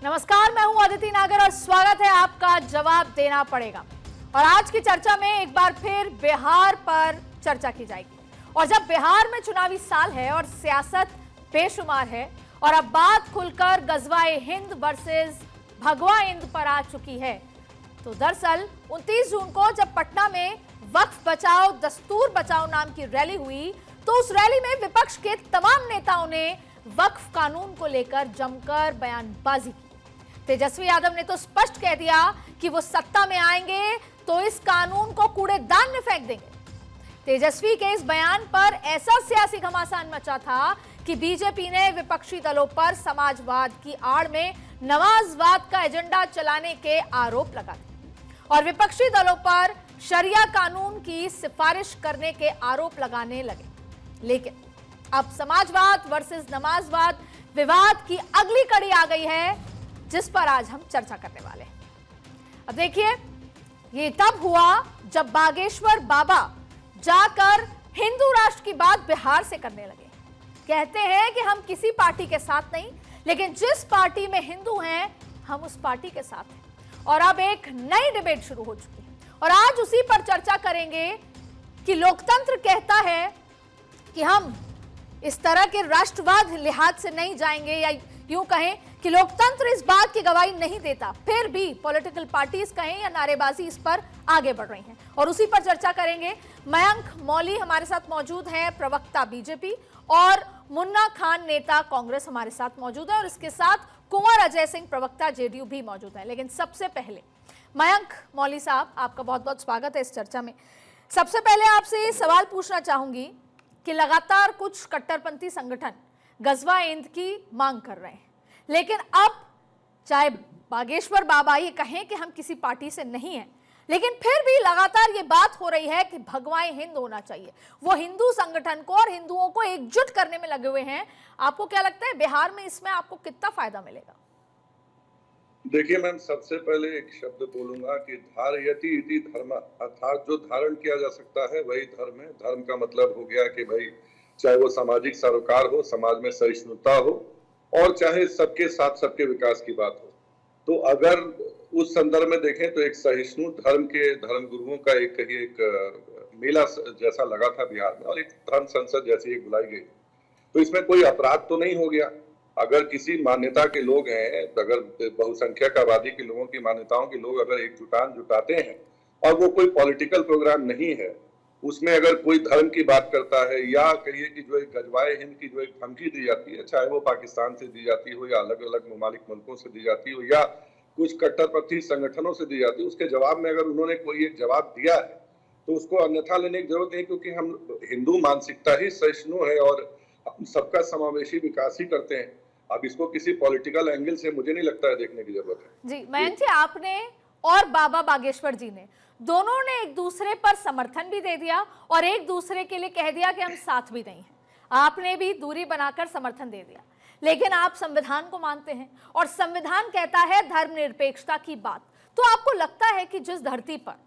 नमस्कार, मैं हूं अदिति नागर और स्वागत है आपका जवाब देना पड़ेगा। और आज की चर्चा में एक बार फिर बिहार पर चर्चा की जाएगी। और जब बिहार में चुनावी साल है और सियासत बेशुमार है और अब बात खुलकर गजवाए हिंद वर्सेस भगवा हिंद पर आ चुकी है, तो दरअसल 29 जून को जब पटना में वक्फ बचाओ दस्तूर बचाओ नाम की रैली हुई, तो उस रैली में विपक्ष के तमाम नेताओं ने वक्फ कानून को लेकर जमकर बयानबाजी की। तेजस्वी यादव ने तो स्पष्ट कह दिया कि वो सत्ता में आएंगे तो इस कानून को कूड़ेदान में फेंक देंगे। तेजस्वी के इस बयान पर ऐसा सियासी घमासान मचा था कि बीजेपी ने विपक्षी दलों पर समाजवाद की आड़ में नमाजवाद का एजेंडा चलाने के आरोप लगाए और विपक्षी दलों पर शरिया कानून की सिफारिश करने के आरोप लगाने लगे। लेकिन अब समाजवाद वर्सेस नमाजवाद विवाद की अगली कड़ी आ गई है, जिस पर आज हम चर्चा करने वाले हैं। अब देखिए, ये तब हुआ जब बागेश्वर बाबा जाकर हिंदू राष्ट्र की बात बिहार से करने लगे। कहते हैं कि हम किसी पार्टी के साथ नहीं, लेकिन जिस पार्टी में हिंदू हैं हम उस पार्टी के साथ हैं। और अब एक नई डिबेट शुरू हो चुकी है और आज उसी पर चर्चा करेंगे कि लोकतंत्र कहता है कि हम इस तरह के राष्ट्रवाद लिहाज से नहीं जाएंगे, या यूं कहें कि लोकतंत्र इस बात की गवाही नहीं देता, फिर भी पॉलिटिकल पार्टीज कहें या नारेबाजी इस पर आगे बढ़ रही हैं। और उसी पर चर्चा करेंगे। मयंक मौली हमारे साथ मौजूद हैं, प्रवक्ता बीजेपी, और मुन्ना खान नेता कांग्रेस हमारे साथ मौजूद है, और इसके साथ कुंवर अजय सिंह प्रवक्ता जेडीयू भी मौजूद है। लेकिन सबसे पहले मयंक मौली साहब, आपका बहुत बहुत स्वागत है इस चर्चा में। सबसे पहले आपसे ये सवाल पूछना चाहूंगी कि लगातार कुछ कट्टरपंथी संगठन गजवा हिंद की मांग कर रहे हैं, लेकिन अब चाहे बागेश्वर बाबा ये कहें कि हम किसी पार्टी से नहीं हैं, लेकिन फिर भी लगातार ये बात हो रही है कि भगवाए हिंद होना चाहिए। वो हिंदू संगठन को और हिंदुओं को एकजुट करने में लगे हुए हैं। आपको क्या लगता है बिहार में इसमें आपको कितना फायदा मिलेगा? देखिए मैम, सबसे पहले एक शब्द बोलूंगा कि धारयति इति धर्म, अर्थात जो धारण किया जा सकता है वही धर्म है। धर्म का मतलब हो गया कि भाई चाहे वो सामाजिक सरोकार हो, समाज में सहिष्णुता हो, और चाहे सबके साथ सबके विकास की बात हो। तो अगर उस संदर्भ में देखें तो एक सहिष्णु धर्म के धर्म गुरुओं का एक मेला जैसा लगा था बिहार में, और एक धर्म संसद जैसी एक बुलाई गई। तो इसमें कोई अपराध तो नहीं हो गया। अगर किसी मान्यता के लोग हैं, अगर बहुसंख्यक आबादी के लोगों की मान्यताओं के लोग अगर एक जुटाते हैं और वो कोई पॉलिटिकल प्रोग्राम नहीं है, उसमें अगर कोई धर्म की बात करता है, या कहिए कि जो एक गजवाए हिंद की जो एक धमकी दी जाती है, चाहे वो पाकिस्तान से दी जाती हो या अलग अलग ममालिक मुल्कों से दी जाती हो या कुछ कट्टरपंथी संगठनों से दी जाती है, उसके जवाब में अगर उन्होंने कोई एक जवाब दिया है तो उसको अन्यथा लेने की जरूरत नहीं, क्योंकि हम हिंदू मानसिकता ही सहिष्णु है और हम सबका समावेशी विकास ही करते हैं। अब इसको किसी पॉलिटिकल एंगल से मुझे नहीं लगता है देखने की जरूरत है। जी मयंक जी, आपने और बाबा बागेश्वर जी ने दोनों ने एक दूसरे पर समर्थन भी दे दिया और एक दूसरे के लिए कह दिया कि हम साथ भी नहीं हैं। आपने भी दूरी बनाकर समर्थन दे दिया, लेकिन आप संविधान को मानते हैं और संविधान कहता है धर्मनिरपेक्षता की बात। तो आपको लगता है कि जिस धरती पर,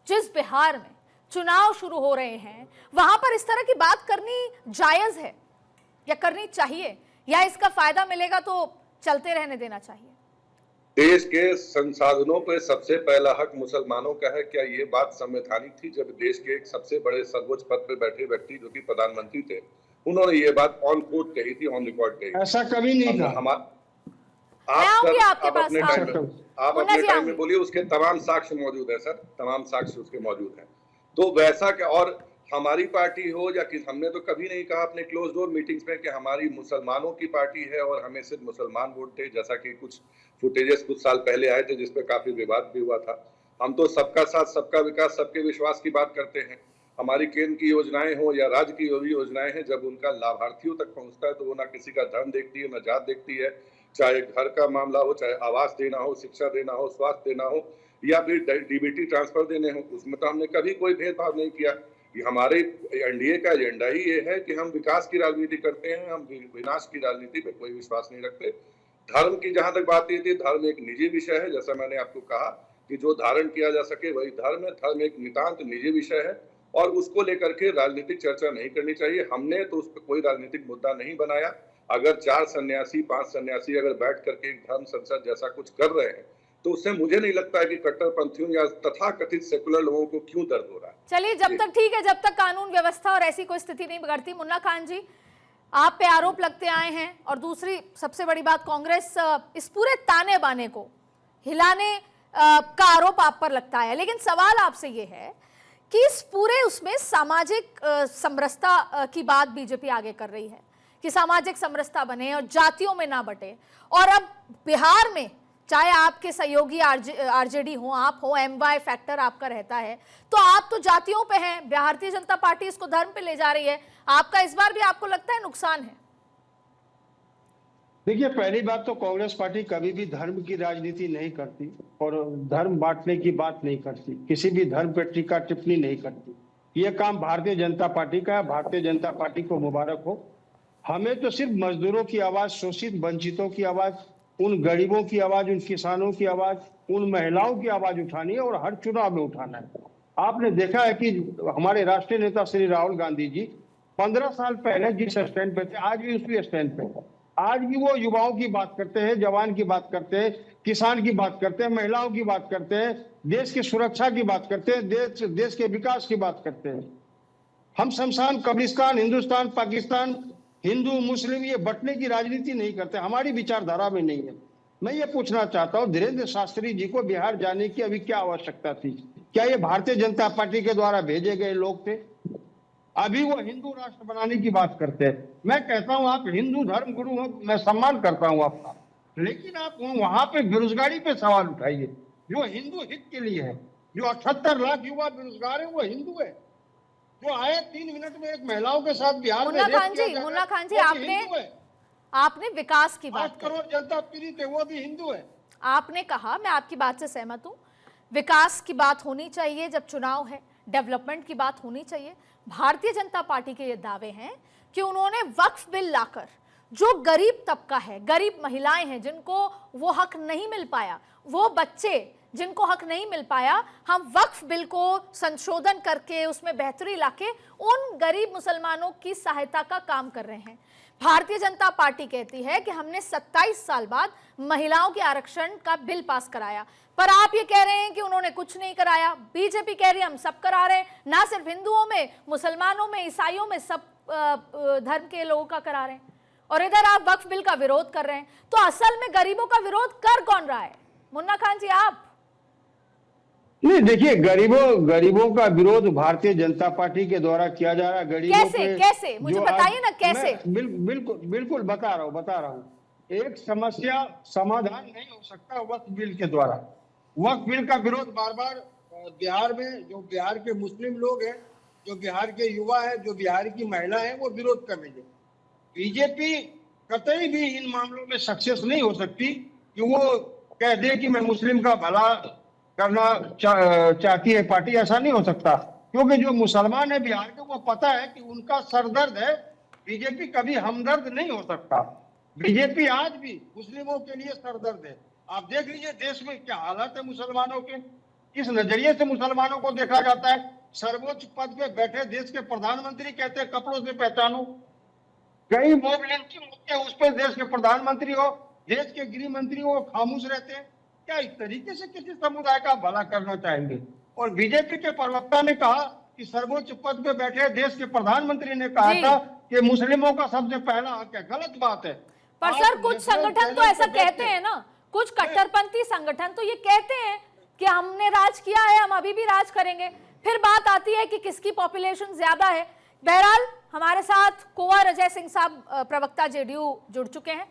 जिस बिहार में चुनाव शुरू हो रहे हैं, वहां पर इस तरह की बात करनी जायज है या करनी चाहिए, या इसका फायदा मिलेगा तो चलते रहने देना चाहिए? देश के संसाधनों पर सबसे पहला हक मुसलमानों का है। क्या ये बात संवैधानिक थी जब देश के एक सबसे बड़े सर्वोच्च पद पर बैठे व्यक्ति जो कि प्रधानमंत्री थे, उन्होंने ये बात ऑन कोर्ट कही थी, ऑन रिकॉर्ड कही? ऐसा कभी नहीं था। आप अपने टाइम में बोलिए, उसके तमाम साक्ष्य मौजूद है सर, तमाम साक्ष्य उसके मौजूद हैं। तो वैसा क्या, और हमारी पार्टी हो या कि हमने तो कभी नहीं कहा अपने क्लोज डोर मीटिंग्स में कि हमारी मुसलमानों की पार्टी है और हमें सिर्फ मुसलमान वोट थे, जैसा कि कुछ फुटेजेस कुछ साल पहले आए थे जिसपे काफी विवाद भी हुआ था। हम तो सबका साथ सबका विकास सबके विश्वास की बात करते हैं। हमारी केंद्र की योजनाएं हो या राज्य की योजनाएं हैं, जब उनका लाभार्थियों तक पहुंचता है तो वो ना किसी का धर्म देखती है, ना जात देखती है। चाहे घर का मामला हो, चाहे आवास देना हो, शिक्षा देना हो, स्वास्थ्य देना हो, या फिर डीबीटी ट्रांसफर देने हो, उसमें तो हमने कभी कोई भेदभाव नहीं किया। हमारे एनडीए का एजेंडा ही ये है कि हम विकास की राजनीति करते हैं, हम विनाश की राजनीति पे कोई विश्वास नहीं रखते। धर्म की जहां तक बात थी, धर्म एक निजी विषय है, जैसा मैंने आपको कहा कि जो धारण किया जा सके वही धर्म है। धर्म एक नितांत निजी विषय है और उसको लेकर के राजनीतिक चर्चा नहीं करनी चाहिए। हमने तो उस पर कोई राजनीतिक मुद्दा नहीं बनाया। अगर 4 सन्यासी 5 सन्यासी अगर बैठ करके एक धर्म संसद जैसा कुछ कर रहे हैं तो उससे मुझे नहीं लगता है कि कट्टरपंथियों या तथाकथित सेकुलर लोगों को क्यों दर्द हो रहा है। चलिए, जब तक ठीक है, जब तक कानून व्यवस्था और ऐसी कोई स्थिति नहीं बिगड़ती। मुन्ना खान जी, आप पे आरोप लगते आए हैं, और दूसरी सबसे बड़ी बात, कांग्रेस इस पूरे ताने बाने को हिलाने का आरोप आप पर लगता है। लेकिन सवाल आपसे ये है कि इस पूरे उसमें सामाजिक समरसता की बात बीजेपी आगे कर रही है कि सामाजिक समरसता बने और जातियों में ना बटे। और अब बिहार में चाहे आपके सहयोगी आरजेडी हो, आप हो, एमवाई फैक्टर आपका रहता है, तो आप तो जातियों पे हैं। भारतीय जनता पार्टी इसको धर्म पे ले जा रही है। आपका इस बार भी आपको लगता है नुकसान है? देखिए, पहली बात तो कांग्रेस पार्टी कभी भी धर्म की राजनीति नहीं करती और धर्म बांटने की बात नहीं करती, किसी भी धर्म पर टीका टिप्पणी नहीं करती। ये काम भारतीय जनता पार्टी का है। भारतीय जनता पार्टी को मुबारक हो। हमें तो सिर्फ मजदूरों की आवाज, शोषित वंचितों की आवाज, उन गरीबों की आवाज, उन किसानों की आवाज, उन महिलाओं की आवाज उठानी है और हर चुनाव में उठाना है। आपने देखा है कि हमारे राष्ट्रीय नेता श्री राहुल गांधी जी 15 साल पहले जिस स्टैंड पे थे, आज भी उसी स्टैंड पे हैं। आज भी वो युवाओं की बात करते हैं, जवान की बात करते हैं, किसान की बात करते हैं, महिलाओं की बात करते हैं, देश की सुरक्षा की बात करते हैं, देश के विकास की बात करते हैं। हम शमशान, कब्रिस्तान, हिंदुस्तान, पाकिस्तान, हिंदू मुस्लिम ये बंटने की राजनीति नहीं करते, हमारी विचारधारा में नहीं है। मैं ये पूछना चाहता हूँ, धीरेन्द्र शास्त्री जी को बिहार जाने की अभी क्या आवश्यकता थी? क्या ये भारतीय जनता पार्टी के द्वारा भेजे गए लोग थे? अभी वो हिंदू राष्ट्र बनाने की बात करते हैं। मैं कहता हूँ आप हिंदू धर्म गुरु हो, मैं सम्मान करता हूँ आपका, लेकिन आप वहां पे बेरोजगारी पे सवाल उठाइए जो हिंदू हित के लिए है। जो 78 लाख युवा बेरोजगार है वो हिंदू है। जो आए 3 मिनट में एक महिलाओं के साथ बिहार में मुन्ना खान जी, आपने विकास की बात 8 करोड़ जनता पीड़ित है, वो भी हिंदू है। आपने कहा, मैं आपकी बात से सहमत हूं, विकास की बात होनी चाहिए जब चुनाव है, डेवलपमेंट की बात होनी चाहिए। भारतीय जनता पार्टी के ये दावे हैं कि उन्होंने वक्फ बिल लाकर जो गरीब तबका है, गरीब महिलाएं हैं जिनको वो हक नहीं मिल पाया, वो बच्चे जिनको हक नहीं मिल पाया, हम वक्फ बिल को संशोधन करके उसमें बेहतरी लाके उन गरीब मुसलमानों की सहायता का काम कर रहे हैं। भारतीय जनता पार्टी कहती है कि हमने 27 साल बाद महिलाओं के आरक्षण का बिल पास कराया, पर आप ये कह रहे हैं कि उन्होंने कुछ नहीं कराया। बीजेपी कह रही है हम सब करा रहे हैं, ना सिर्फ हिंदुओं में, मुसलमानों में, ईसाइयों में, सब धर्म के लोगों का करा रहे हैं, और इधर आप वक्फ बिल का विरोध कर रहे हैं। तो असल में गरीबों का विरोध कर कौन रहा है? मुन्ना खान जी, आप नहीं, देखिए, गरीबों का विरोध भारतीय जनता पार्टी के द्वारा किया जा रहा है। गरीबों कैसे मुझे बताइए ना, कैसे? बिल्कुल बता रहा हूँ। एक समस्या समाधान नहीं हो सकता वक्फ बिल के द्वारा। वक्फ बिल का विरोध बार बार बिहार में, जो बिहार के मुस्लिम लोग हैं, जो बिहार के युवा हैं, जो बिहार की महिला है, वो विरोध कर रही है। बीजेपी कतई भी इन मामलों में सक्सेस नहीं हो सकती कि वो कह दे कि मैं मुस्लिम का भला करना चाहती है पार्टी। ऐसा नहीं हो सकता, क्योंकि जो मुसलमान है बिहार के, वो पता है कि उनका सरदर्द है। बीजेपी कभी हमदर्द नहीं हो सकता। बीजेपी आज भी मुस्लिमों के लिए सरदर्द है। आप देख लीजिए देश में क्या हालत है मुसलमानों के, किस नजरिए से मुसलमानों को देखा जाता है। सर्वोच्च पद पे बैठे देश के प्रधानमंत्री कहते हैं कपड़ों से पहचानो। कई मॉब लिंचिंग होती है, उस पर देश के प्रधानमंत्री हो, देश के गृह मंत्री हो, खामोश रहते हैं। क्या इस तरीके से किसी समुदाय का भला करना चाहेंगे? और बीजेपी के प्रवक्ता ने कहा कि सर्वोच्च पद पे बैठे देश के प्रधानमंत्री ने कहा था कि मुस्लिमों का सबसे पहला हक है। गलत बात है। पर सर, कुछ संगठन तो ऐसा कहते हैं ना, कुछ कट्टरपंथी संगठन तो ये कहते हैं कि हमने राज किया है, हम अभी भी राज करेंगे। फिर बात आती है कि किसकी पॉपुलेशन ज्यादा है। बहरहाल, हमारे साथ कुंवर अजय सिंह साहब, प्रवक्ता जेडीयू, जुड़ चुके हैं।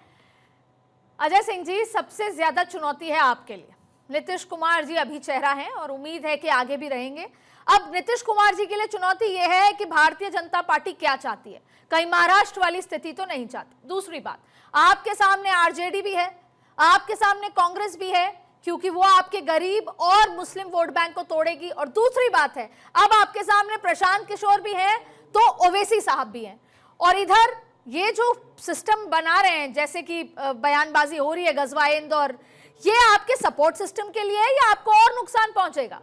अजय सिंह जी, सबसे ज्यादा चुनौती है आपके लिए। नीतीश कुमार जी अभी चेहरा हैं और उम्मीद है कि आगे भी रहेंगे। अब नीतीश कुमार जी के लिए चुनौती यह है कि भारतीय जनता पार्टी क्या चाहती है, कहीं महाराष्ट्र वाली स्थिति तो नहीं चाहती। दूसरी बात, आपके सामने आरजेडी भी है, आपके सामने कांग्रेस भी है, क्योंकि वो आपके गरीब और मुस्लिम वोट बैंक को तोड़ेगी। और दूसरी बात है, अब आपके सामने प्रशांत किशोर भी हैं, तो ओवैसी साहब भी हैं। और इधर ये जो सिस्टम बना रहे हैं, जैसे कि बयानबाजी हो रही है गजवाइंद, और ये आपके सपोर्ट सिस्टम के लिए है या आपको और नुकसान पहुंचेगा?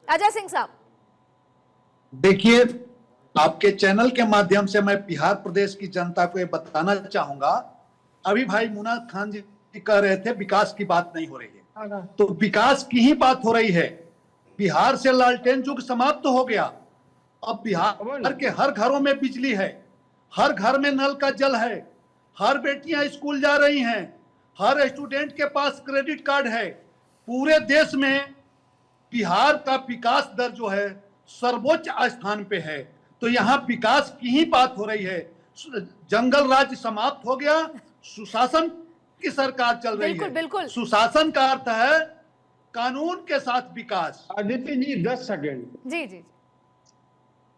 अजय सिंह साहब, देखिए, आपके चैनल के माध्यम से मैं बिहार प्रदेश की जनता को ये बताना चाहूंगा। अभी भाई मुन्ना खान जी कह रहे थे विकास की बात नहीं हो रही है, तो विकास की ही बात हो रही है। बिहार से लालटेन युग समाप्त हो गया। अब बिहार के हर घरों में बिजली है, हर घर में नल का जल है, हर बेटियां स्कूल जा रही हैं, हर स्टूडेंट के पास क्रेडिट कार्ड है। पूरे देश में बिहार का विकास दर जो है सर्वोच्च स्थान पे है। तो यहाँ विकास की ही बात हो रही है। जंगल राज समाप्त हो गया, सुशासन की सरकार चल रही है। बिल्कुल। सुशासन का अर्थ है कानून के साथ विकास। आदित्य जी 10 सेकंड। जी जी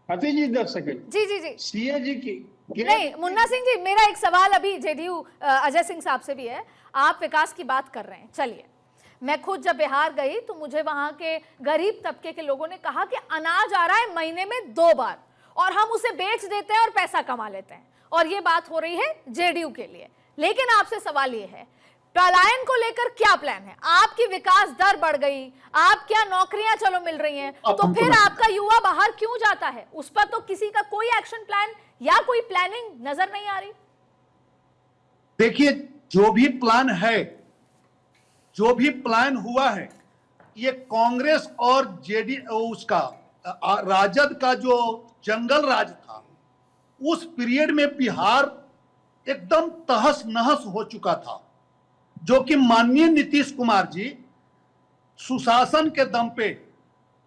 आदित्य जी 10 सेकंड। जी सीए जी की नहीं, मुन्ना सिंह जी, मेरा एक सवाल अभी जेडीयू अजय सिंह साहब से भी है। आप विकास की बात कर रहे हैं, चलिए, मैं खुद जब बिहार गई तो मुझे वहां के गरीब तबके के लोगों ने कहा कि अनाज आ रहा है महीने में 2 बार और हम उसे बेच देते हैं और पैसा कमा लेते हैं, और ये बात हो रही है जेडीयू के लिए। लेकिन आपसे सवाल ये है, पलायन को लेकर क्या प्लान है? आपकी विकास दर बढ़ गई, आप क्या नौकरियां चलो मिल रही हैं, तो फिर आपका युवा बाहर क्यों जाता है? उस पर तो किसी का कोई एक्शन प्लान या कोई प्लानिंग नजर नहीं आ रही। देखिए, जो भी प्लान है, जो भी प्लान हुआ है, ये कांग्रेस और उसका राजद का जो जंगल राज था, उस पीरियड में बिहार एकदम तहस नहस हो चुका था, जो कि माननीय नीतीश कुमार जी सुशासन के दम पे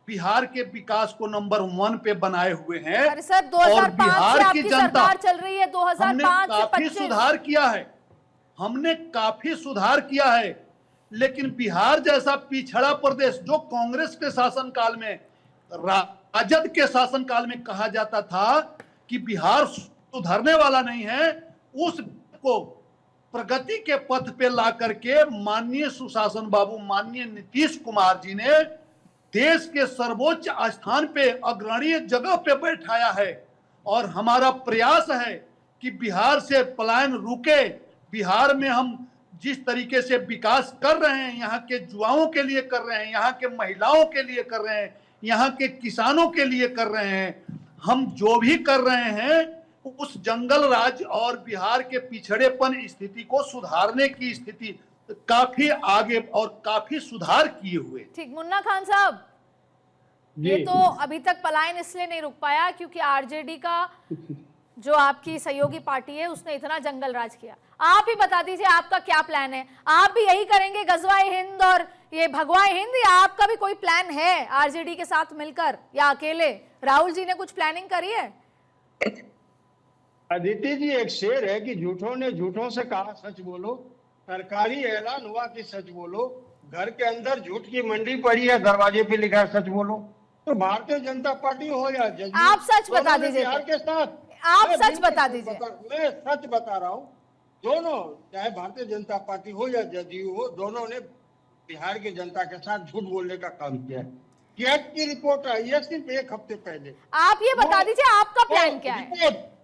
बिहार के विकास को नंबर 1 पे बनाए हुए हैं। अरे सर, 2005 और बिहार से की आपकी जनता सरकार चल रही है, 2005 हमने से काफी 25 सुधार किया है, हमने काफी सुधार किया है। लेकिन बिहार जैसा पिछड़ा प्रदेश, जो कांग्रेस के शासनकाल में, राजद के शासनकाल में कहा जाता था कि बिहार सुधरने वाला नहीं है, उसको प्रगति के पथ पे ला करके माननीय सुशासन बाबू, माननीय नीतीश कुमार जी ने देश के सर्वोच्च स्थान पे, अग्रणीय जगह पे बैठाया है। और हमारा प्रयास है कि बिहार से पलायन रुके। बिहार में हम जिस तरीके से विकास कर रहे हैं, यहाँ के युवाओं के लिए कर रहे हैं, यहाँ के महिलाओं के लिए कर रहे हैं, यहाँ के किसानों के लिए कर रहे हैं, हम जो भी कर रहे हैं उस जंगल राज और बिहार के पिछड़ेपन स्थिति को सुधारने की स्थिति काफी आगे और काफी सुधार किए हुए। ठीक, मुन्ना खान साहब, ये तो अभी तक पलायन इसलिए नहीं रुक पाया क्योंकि आरजेडी का जो आपकी सहयोगी पार्टी है उसने इतना जंगल राज किया। आप ही बता दीजिए आपका क्या प्लान है? आप भी यही करेंगे, गजवाए हिंद और ये भगवाए हिंद, या आपका भी कोई प्लान है आरजेडी के साथ मिलकर, या अकेले? राहुल जी ने कुछ प्लानिंग करी है? अदिति जी, एक शेर है कि झूठों ने झूठों से कहा सच बोलो, सरकारी ऐलान हुआ कि सच बोलो, घर के अंदर झूठ की मंडी पड़ी है, दरवाजे पे लिखा है सच बोलो। तो भारतीय जनता पार्टी हो या जदयू, आप सच बता दीजिए, बिहार के साथ आप सच बता दीजिए। मैं सच बता रहा हूँ, दोनों, चाहे भारतीय जनता पार्टी हो या जदयू हो, दोनों ने बिहार की जनता के साथ झूठ बोलने का काम किया है। कैट की रिपोर्ट आई है सिर्फ 1 हफ्ते पहले। आप ये बता दीजिए आपका प्लान क्या है?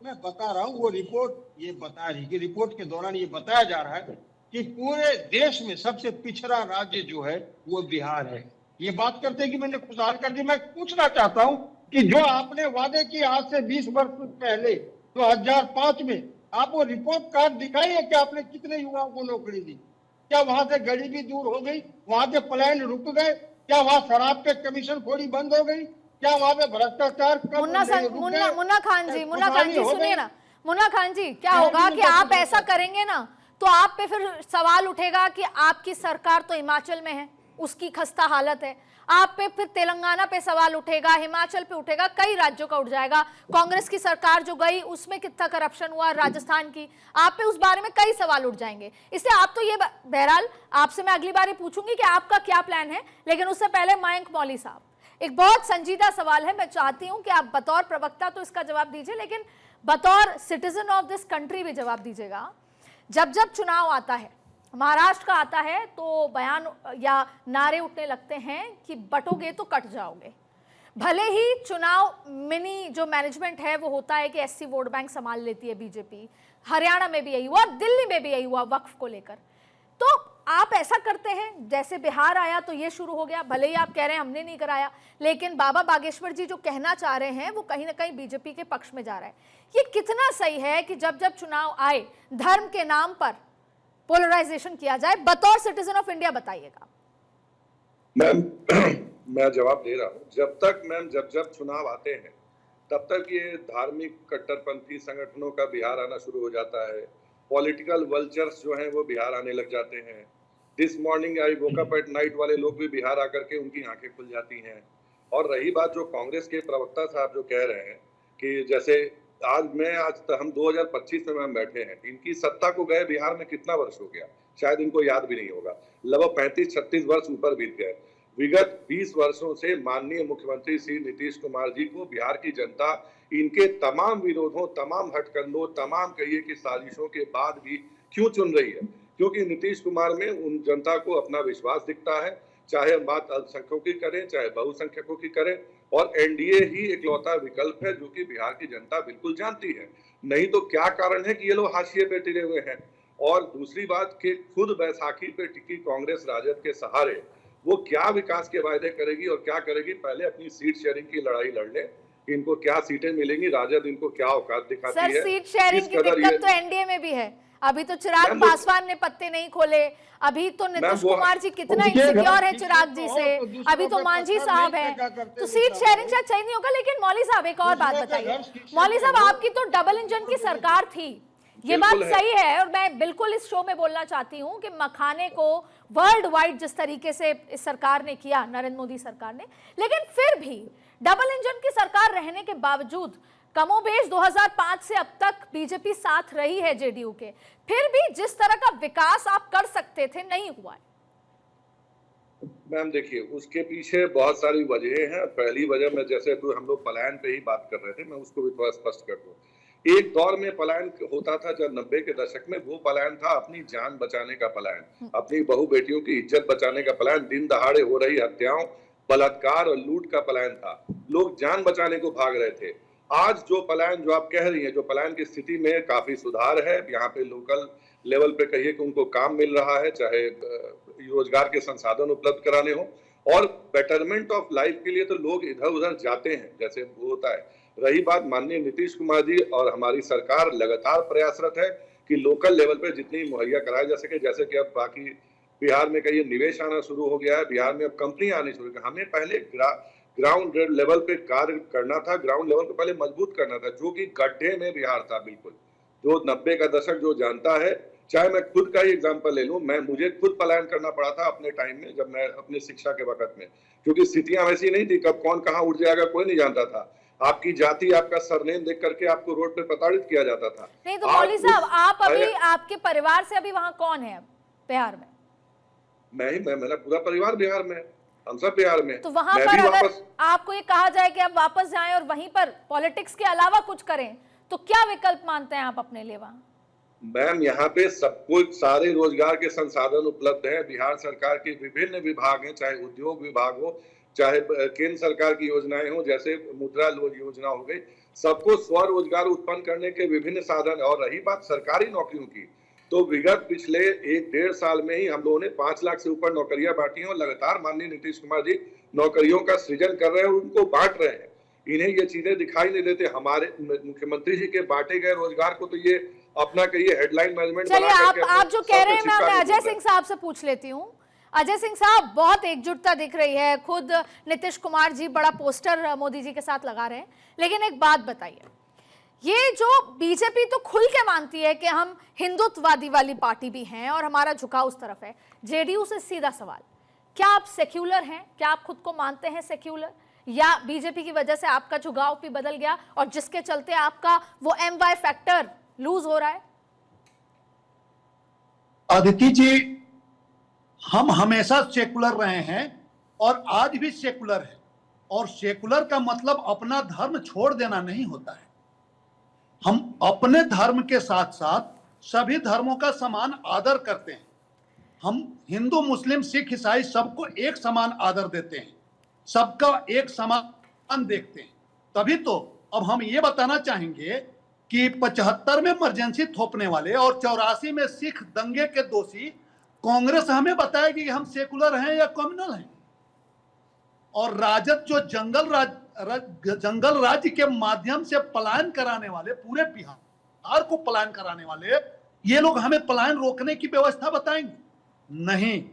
मैं बता रहा हूँ, वो रिपोर्ट ये बता रही कि रिपोर्ट के दौरान ये बताया जा रहा है कि पूरे देश में सबसे पिछड़ा राज्य जो है वो बिहार है। ये बात करते हैं कि मैंने खुशहाल कर दी। मैं पूछना चाहता हूँ कि जो आपने वादे किए आज से 20 वर्ष पहले 2005 में, आप वो रिपोर्ट कार्ड दिखाइए कि आपने कितने युवाओं को नौकरी दी? क्या वहां से गरीबी दूर हो गई? वहां से पलायन रुक गए? क्या वहां शराब पे कमीशन खोरी बंद हो गई? क्या वहां पे भ्रष्टाचार? मुन्ना खान जी सुनिए ना, मुन्ना खान जी, क्या होगा कि आप ऐसा करेंगे ना तो आप पे फिर सवाल उठेगा कि आपकी सरकार तो हिमाचल में है, उसकी खस्ता हालत है। आप पे फिर तेलंगाना पे सवाल उठेगा, हिमाचल पे उठेगा, कई राज्यों का उठ जाएगा। कांग्रेस की सरकार जो गई उसमें कितना करप्शन हुआ, राजस्थान की, आप पे उस बारे में कई सवाल उठ जाएंगे। इसलिए आप तो ये, बहरहाल आपसे मैं अगली बार ये पूछूंगी कि आपका क्या प्लान है, लेकिन उससे पहले मयंक मौली साहब, एक बहुत संजीदा सवाल है, मैं चाहती हूं कि आप बतौर प्रवक्ता तो इसका जवाब दीजिए, लेकिन बतौर सिटीजन ऑफ दिस कंट्री भी जवाब दीजिएगा। जब जब चुनाव आता है, महाराष्ट्र का आता है, तो बयान या नारे उठने लगते हैं कि बटोगे तो कट जाओगे। भले ही चुनाव मिनी जो मैनेजमेंट है वो होता है कि एससी वोट बैंक संभाल लेती है बीजेपी, हरियाणा में भी यही हुआ, दिल्ली में भी यही हुआ वक्फ को लेकर। तो आप ऐसा करते हैं, जैसे बिहार आया तो ये शुरू हो गया, भले ही आप कह रहे हैं हमने नहीं कराया, लेकिन बाबा बागेश्वर जी जो कहना चाह रहे हैं वो कहीं ना कहीं बीजेपी के पक्ष में जा रहा है। ये कितना सही है कि जब जब चुनाव आए धर्म के नाम पर पोलराइजेशन किया जाए? बतौर सिटीजन ऑफ इंडिया बताइएगा। मैम मैं जवाब दे रहा हूँ। जब जब चुनाव आते हैं तब तक ये धार्मिक कट्टरपंथी संगठनों का बिहार आना शुरू हो जाता है। पॉलिटिकल वल्चर्स जो हैं वो बिहार आने लग जाते हैं। This morning I woke up at night वाले लोग भी बिहार आकर के उनकी आंखें खुल जाती हैं। और रही बात जो कांग्रेस के प्रवक्ता साहब जो कह रहे हैं कि जैसे आज हम 2025 में मैम बैठे हैं, इनकी सत्ता को गए बिहार में कितना वर्ष हो गया, शायद इनको याद भी नहीं होगा। लगभग 35-36 वर्ष ऊपर बीत गए। विगत 20 वर्षों से माननीय मुख्यमंत्री श्री नीतीश कुमार जी को बिहार की जनता इनके तमाम विरोधों, तमाम हथकंडों, तमाम कहिए की साजिशों के बाद भी क्यों चुन रही है? क्योंकि नीतीश कुमार में उन जनता को अपना विश्वास दिखता है, चाहे हम बात अल्पसंख्यकों की करें चाहे बहुसंख्यकों की करें, और एनडीए ही इकलौता विकल्प है जो कि बिहार की जनता बिल्कुल जानती है। नहीं तो क्या कारण है कि ये लोग हाशिए पे टिके हुए हैं? और दूसरी बात कि खुद बैसाखी पे टिकी कांग्रेस राजद के सहारे वो क्या विकास के वायदे करेगी और क्या करेगी? पहले अपनी सीट शेयरिंग की लड़ाई लड़ ले कि इनको क्या सीटें मिलेंगी, राजद इनको क्या औकात दिखाती है। सर, सीट शेयरिंग की दिक्कत तो एनडीए में भी है। अभी तो चिराग पासवान ने पत्ते नहीं खोले, अभी तो नीतीश कुमार जी कितना इनसिक्योर है चिराग जी से, अभी तो मांझी साहब हैं, तो सीट शेयरिंग शायद चाहिए नहीं होगा। लेकिन मौली साहब एक और बात बताइए, मौली साहब आपकी तो डबल इंजन की सरकार थी, ये बात सही है, और मैं बिल्कुल इस शो में बोलना चाहती हूं कि मखाने को वर्ल्ड वाइड जिस तरीके से इस सरकार ने किया, नरेंद्र मोदी सरकार ने, लेकिन फिर भी डबल इंजन की सरकार रहने के बावजूद कमोबेश 2005 से अब तक बीजेपी साथ रही है जेडीयू के, फिर भी जिस तरह का विकास आप कर सकते थे नहीं हुआ है। मैम देखिए, उसके पीछे बहुत सारी वजहें हैं। पहली वजह में जैसे हम लोग पलायन पे ही बात कर रहे थे, मैं उसको भी थोड़ा स्पष्ट कर दूं। एक दौर में पलायन होता था जब 90 के दशक में, वो पलायन था अपनी जान बचाने का पलायन, अपनी बहू बेटियों की इज्जत बचाने का पलायन, दिन दहाड़े हो रही हत्याओं, बलात्कार और लूट का पलायन था। लोग जान बचाने को भाग रहे थे। आज जो पलायन जो आप कह रही हैं, जो पलायन की स्थिति में काफी सुधार है, यहाँ पे लोकल लेवल पे कहिए कि उनको काम मिल रहा है, चाहे रोजगार के संसाधन उपलब्ध कराने हो, और बेटरमेंट ऑफ लाइफ के लिए तो लोग इधर उधर जाते हैं, जैसे वो होता है। रही बात, माननीय नीतीश कुमार जी और हमारी सरकार लगातार प्रयासरत है कि लोकल लेवल पे जितनी मुहैया कराया जा सके, जैसे कि अब बाकी बिहार में कहीं निवेश आना शुरू हो गया है, बिहार में अब कंपनी आनी शुरू हो, हमें पहले ग्राउंड लेवल पे कार्य करना था, ग्राउंड लेवल पे पहले मजबूत करना था, जो कि गड्ढे में बिहार था बिल्कुल। जो 90 का दशक जो जानता है, चाहे मैं खुद का ही एग्जांपल ले लूं, मुझे खुद पलायन करना पड़ा था अपने टाइम में, जब मैं अपनी शिक्षा के वक्त में, क्योंकि स्थितियां वैसी नहीं थी, कब कौन कहाँ उठ जाएगा कोई नहीं जानता था। आपकी जाति, आपका सरनेम देख करके आपको रोड पे प्रताड़ित किया जाता था। नहीं तो मौली साहब, आप अभी आपके परिवार से अभी वहां कौन है बिहार में? मेरा पूरा परिवार बिहार में, हम सब बिहार में। तो वहां पर अगर आपको ये कहा जाए कि आप वापस जाएं और वहीं पर पॉलिटिक्स के अलावा कुछ करें, तो क्या विकल्प मानते हैं आप अपने लिए वहां? मैम, यहाँ पे सब कुछ, सारे रोजगार के संसाधन उपलब्ध हैं। बिहार सरकार के विभिन्न विभाग हैं, चाहे उद्योग विभाग हो, चाहे केंद्र सरकार की योजनाएं हो, जैसे मुद्रा योजना हो गई, सबको स्वरोजगार उत्पन्न करने के विभिन्न साधन। और रही बात सरकारी नौकरियों की, तो विगत पिछले 1-1.5 साल में ही हम लोगों ने 5 लाख से ऊपर नौकरियां बांटी हैं, और लगातार माननीय नीतीश कुमार जी नौकरियों का सृजन कर रहे हैं और उनको बांट रहे हैं। इन्हें ये चीजें दिखाई नहीं देते। हमारे मुख्यमंत्री जी के बांटे गए रोजगार को तो ये अपना कहिए हेडलाइन मैनेजमेंट। चलिए, आप जो कह रहे हैं, मैं अजय सिंह साहब से पूछ लेती हूँ। अजय सिंह साहब, बहुत एकजुटता दिख रही है, खुद नीतीश कुमार जी बड़ा पोस्टर मोदी जी के साथ लगा रहे हैं, लेकिन एक बात बताइए, ये जो बीजेपी तो खुल के मानती है कि हम हिंदुत्ववादी वाली पार्टी भी हैं और हमारा झुकाव उस तरफ है, जेडीयू से सीधा सवाल, क्या आप सेक्युलर हैं? क्या आप खुद को मानते हैं सेक्युलर, या बीजेपी की वजह से आपका झुकाव भी बदल गया और जिसके चलते आपका वो MY फैक्टर लूज हो रहा है? अदिति जी, हम हमेशा सेकुलर रहे हैं और आज भी सेकुलर है, और सेकुलर का मतलब अपना धर्म छोड़ देना नहीं होता है। हम अपने धर्म के साथ साथ सभी धर्मों का समान आदर करते हैं। हम हिंदू, मुस्लिम, सिख, ईसाई सबको एक समान आदर देते हैं, सबका एक समान देखते हैं। तभी तो अब हम ये बताना चाहेंगे कि 75 में इमरजेंसी थोपने वाले और 84 में सिख दंगे के दोषी कांग्रेस हमें बताएगी कि हम सेकुलर हैं या कम्युनल हैं। और राजद जो जंगल राज्य के माध्यम से पलायन कराने वाले, पूरे बिहार को पलायन कराने वाले, ये लोग हमें पलायन रोकने की व्यवस्था बताएंगे? नहीं।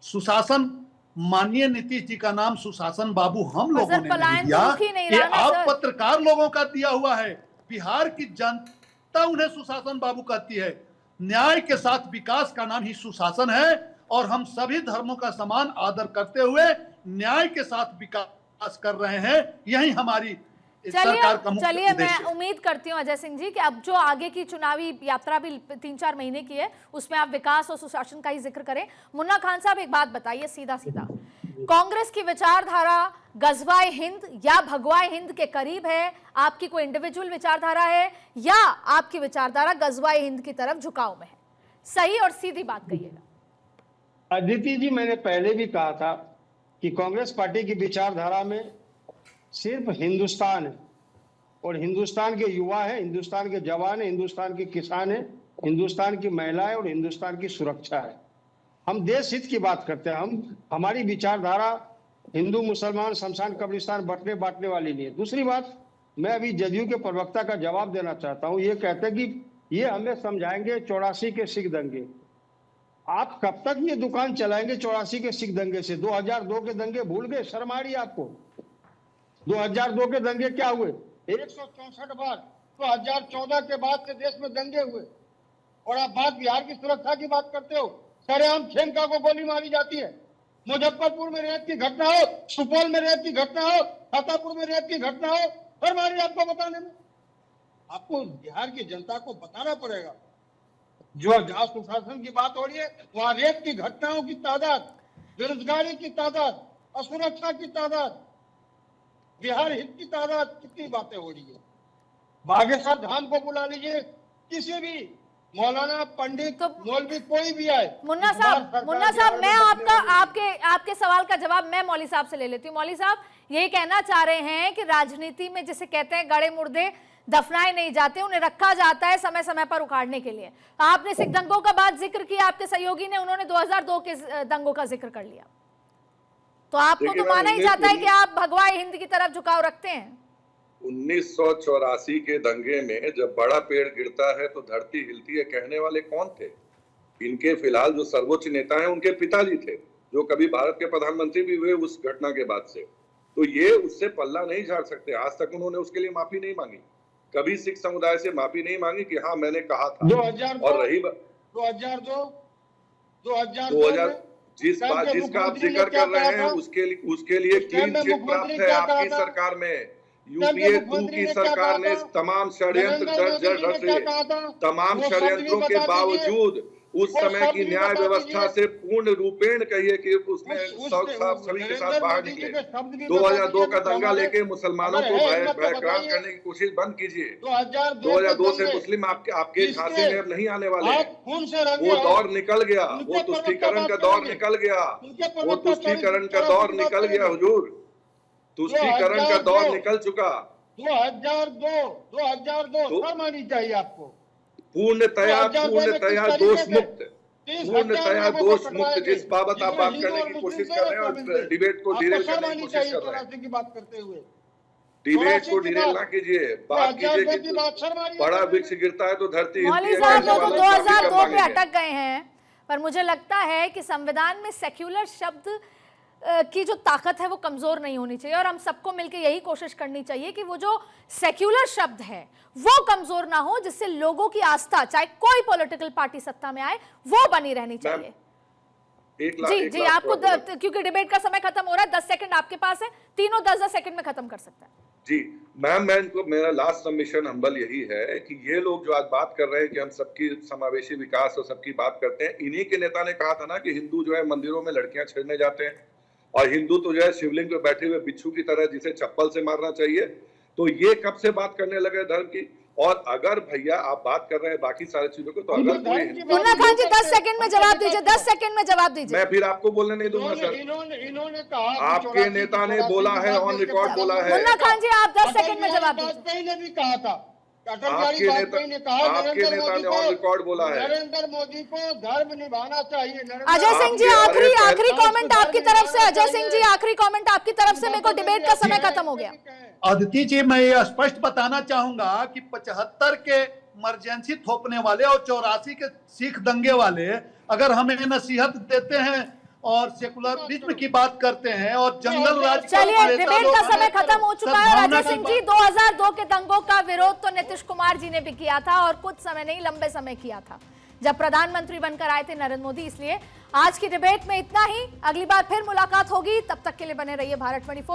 सुशासन, माननीय नीतीश जी का नाम सुशासन बाबू हम लोगों ने नहीं दिया, ये आप पत्रकार लोगों का दिया हुआ है। बिहार की जनता उन्हें सुशासन बाबू कहती है। न्याय के साथ विकास का नाम ही सुशासन है, और हम सभी धर्मों का समान आदर करते हुए न्याय के साथ विकास कर रहे हैं। यही हमारी सरकार का मुख्य चलिए, उद्देश्य मैं उम्मीद करती हूँ अजय सिंह जी कि अब जो आगे की चुनावी यात्रा भी 3-4 महीने की है, उसमें आप विकास और सुशासन का ही जिक्र करें। मुन्ना खान साहब, एक बात बताइए सीधा सीधा, कांग्रेस की विचारधारा गजवाए हिंद या भगवाए हिंद के करीब है? आपकी कोई इंडिविजुअल विचारधारा है या आपकी विचारधारा गजवाए हिंद की तरफ झुकाव में है? सही और सीधी बात कहिएगा। अदिति जी, मैंने पहले भी कहा था कि कांग्रेस पार्टी की विचारधारा में सिर्फ हिंदुस्तान है, और हिंदुस्तान के युवा है, हिंदुस्तान के जवान है, हिंदुस्तान के किसान है, हिंदुस्तान की महिलाएं और हिंदुस्तान की सुरक्षा है। हम देश हित की बात करते हैं। हमारी विचारधारा हिंदू मुसलमान शमशान कब्रिस्तान बंटने बांटने वाली नहीं है। दूसरी बात, मैं अभी जदयू के प्रवक्ता का जवाब देना चाहता हूं। ये कहते हैं कि ये हमें समझाएंगे 84 के सिख दंगे। आप कब तक ये दुकान चलाएंगे 84 के सिख दंगे से? 2002 के दंगे भूल गए? शर्म आ रही है आपको? 2002 के दंगे क्या हुए? 164 बार 2014 के बाद से देश में दंगे हुए, और आप बात बिहार की सुरक्षा की बात करते हो। सरेआम खेमका को गोली मारी जाती है। मुजफ्फरपुर में रेप की घटना हो, सुपौल में रेप की घटना हो, छतरपुर में रेप की घटना हो, हर बारी आपको बताने में, आपको बिहार की जनता को बताना पड़ेगा। जो जहां सुशासन की बात हो रही है, वहां रेप की घटनाओं की तादाद, बेरोजगारी की तादाद, असुरक्षा की तादाद, बिहार हित की तादाद, कितनी बातें हो रही है। बागेश्वर धाम को बुला लीजिए, किसी भी मौलाना, पंडित, मौलवी, कोई भी आए। मुन्ना साहब, मैं आपके सवाल का जवाब मैं मौली साहब से ले लेती हूँ। मौली साहब, यही कहना चाह रहे हैं कि राजनीति में जिसे कहते हैं गड़े मुर्दे दफनाए नहीं जाते, उन्हें रखा जाता है समय समय पर उखाड़ने के लिए। आपने सिख दंगों का बात जिक्र किया, आपके सहयोगी ने, उन्होंने 2002 के दंगों का जिक्र कर लिया, तो आपको तो माना ही जाता है कि आप भगवाए हिंद की तरफ झुकाव रखते हैं। 1984 के दंगे में जब बड़ा पेड़ गिरता है तो धरती हिलती है, कहने वाले कौन थे? इनके फिलहाल जो सर्वोच्च नेता हैं उनके पिताजी थे, जो कभी भारत के प्रधानमंत्री भी हुए उस घटना के बाद से। तो ये उससे पल्ला नहीं झाड़ सकते। आज तक उन्होंने उसके लिए माफी नहीं मांगी, कभी सिख समुदाय से माफी नहीं मांगी कि हाँ मैंने कहा था। 2002 और रही 2002 जिसका आप जिक्र कर रहे हैं उसके लिए क्लीन चिट प्राप्त है आपकी सरकार में। यूपीए 2 की सरकार ने तमाम षड्यंत्रों के बावजूद उस समय की न्याय व्यवस्था से पूर्ण रूपेण कहिए कि उसने सभी के साथ बाहर निकले। 2002 का दंगा लेके मुसलमानों को भयभ्रांत करने की कोशिश बंद कीजिए। 2002 से मुस्लिम आपके झांसे में अब नहीं आने वाले। वो दौर निकल गया, वो तुष्टीकरण का दौर निकल गया, वो तुष्टीकरण का दौर निकल गया हुजूर, तुष्टीकरण का दौर निकल चुका। 2002 मानी चाहिए आपको। पूर्णतया दोष मुक्त जिस बाबत आप बात करने की कोशिश कर रहे हैं और डिबेट को डिरेल करने की कोशिश कर रहे हैं, बात करते हुए डिबेट को डिरेल ना कीजिए। बात कीजिए कि बड़ा वृक्ष गिरता है तो धरती हिलती है। साहब तो 2002 पे अटक गए हैं, पर मुझे लगता है कि संविधान में सेक्युलर शब्द की जो ताकत है वो कमजोर नहीं होनी चाहिए, और हम सबको मिलकर यही कोशिश करनी चाहिए कि वो जो सेक्युलर शब्द है वो कमजोर ना हो, जिससे लोगों की आस्था, चाहे कोई पॉलिटिकल पार्टी सत्ता में आए, वो बनी रहनी चाहिए। जी आपको क्योंकि डिबेट का समय खत्म हो रहा है, 10 सेकंड आपके पास है, तीनों 10-10 सेकंड में खत्म कर सकते हैं। जी मैम, मैं इनको मेरा लास्ट सबमिशन हम्बल यही है कि ये लोग जो आज बात कर रहे हैं कि हम सबकी समावेशी विकास और सबकी बात करते हैं, इन्हीं के नेता ने कहा था ना कि हिंदू जो है मंदिरों में लड़कियां छेड़ने जाते हैं, और हिंदू तो जो है शिवलिंग पे बैठे हुए बिच्छू की तरह जिसे चप्पल से मारना चाहिए। तो ये कब से बात करने लगे धर्म की? और अगर भैया आप बात कर रहे हैं बाकी सारी चीजों को, तो अगर मुन्ना खान जी 10 सेकंड में जवाब दीजिए, 10 सेकंड में जवाब दीजिए। मैं फिर आपको बोलने नहीं दूंगा सर। इन्होंने कहा, आपके नेता ने बोला है, ऑन रिकॉर्ड बोला है। मुन्ना खान जी आप 10 सेकंड में जवाब दीजिए। वाजपेयी ने भी कहा था अटल बिहारी वाजपेयी ने कहा आपके नेता ने ऑन रिकॉर्ड बोला है। नरेंद्र मोदी को धर्म निभाना चाहिए। अजय सिंह जी, आखिरी कमेंट आपकी तरफ से। अजय सिंह जी, आखिरी कमेंट आपकी तरफ से। मेरे को डिबेट का समय खत्म हो गया। अदिति जी, मैं ये स्पष्ट बताना चाहूंगा कि 75 के इमरजेंसी थोपने वाले और 84 के सिख दंगे वाले अगर हमें नसीहत देते हैं और सेकुलरिज्म की बात करते हैं और जंगल राज, चलिए, डिबेट का समय खत्म हो चुका है। अजय सिंह जी, 2002 के दंगों का विरोध तो नीतीश कुमार जी ने भी किया था, और कुछ समय नहीं, लंबे समय किया था, जब प्रधानमंत्री बनकर आए थे नरेंद्र मोदी। इसलिए आज की डिबेट में इतना ही। अगली बार फिर मुलाकात होगी, तब तक के लिए बने रहिए भारत 24।